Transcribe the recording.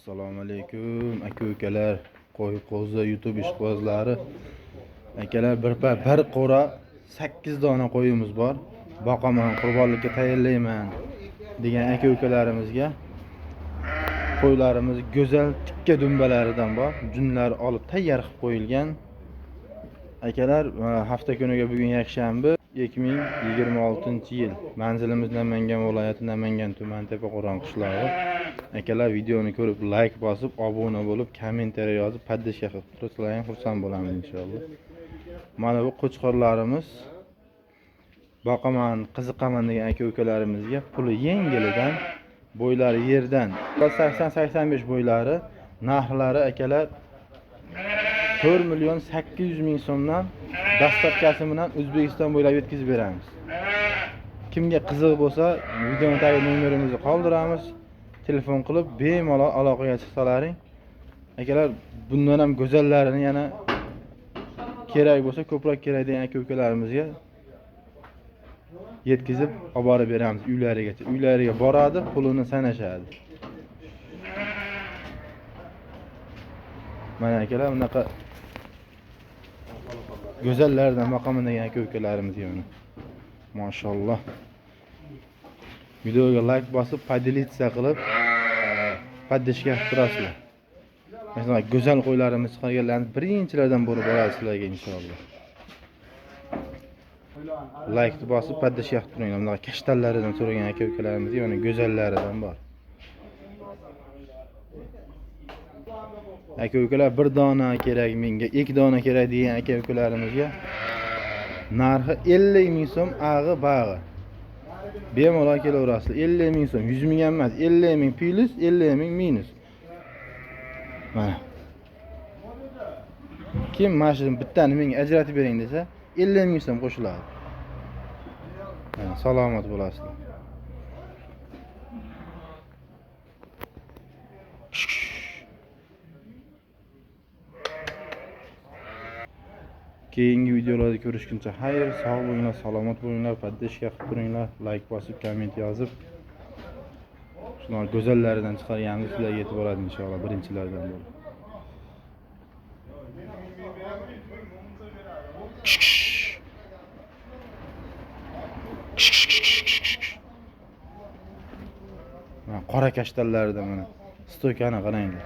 Assalomu alaykum aka-ukalar, qo'y qo'zi YouTube ishqibozlari. Akalar, bir qo'ra 8 dona qo'yimiz bor. Boqaman, qurbonlikka tayyorlayman degan aka-ukalarimizga qo'ylarimiz go'zal tikka dumbalaridan bor. Junlar olib tayyor qilib qo'yilgan. Akalar, hafta kuniga bugun yakshanba 2026-yil. Manzilimiz Namangan viloyati, Namangan tumani, Tepaqo'ron qishlog'i. Akalar, videoni ko'rib like bosib, obuna bo'lib, kommentariy yozib, podpishka qilib tursangiz xursand bo'lamiz inshaalloh. Mana bu qo'chqorlarimiz boqaman, qiziqaman degan aka-ukalarimizga puli yengilidan, bo'ylari yerdan 80-85 bo'ylari, narxlari akalar 4.800.000 so'mdan dastlabkasi bilan O'zbekiston bo'ylab yetkazib beramiz. Kimga qiziq bo'lsa, videoning tagida nomerimizni qoldiramiz. Telefon qilib bemalol aloqaga chiqsalaring. Akalar, bundan ham go'zallarini yana kerak bo'lsa, ko'proq kerak degan aka-ukalarimizga yetkazib olib borib beramiz uylarigacha. Uylariga boradi, pulini sanashadi. Mana akalar, bunaqa go'zallardan boqaman degan aka-ukalarimizga mana. Mashalloh. Videoga like bosib, podelиться qilib, podpishka qilib turasizlar. Mesela go'zal qo'ylarimiz chiqarganlarni birinchilardan bo'lib borasiz sizlarga inshaalloh. Like bosib, podpishka qilib turinglar. Bunaqa kashtallaridan so'ragan aka-ukalarimizga mana go'zallaridan bor. Aka-ukalar, bir dona kerak menga, 2 dona kerak degan aka-ukalarimizga narxi 50.000 so'm ag'i bag'i. Bemalol kelaverasizlar. 50.000 so'm, 100.000 ham emas, 50.000 plus, 50.000 minus. Mana. Kim mashina bittani menga ajratib bering desa, 50.000 so'm qo'shiladi. Mana salomat bo'lasizlar. Keyingi videolarda ko'rishguncha xayr, sog' bo'linglar, salomat bo'linglar, podpishka qilib turinglar, like bosib, komment yozib. Shular go'zallaridan chiqarganimiz sizlarga yetib boradi inshaalloh, birinchilardan bo'lib. Mana qora kashtallaridan mana. Stoykani qaranglar.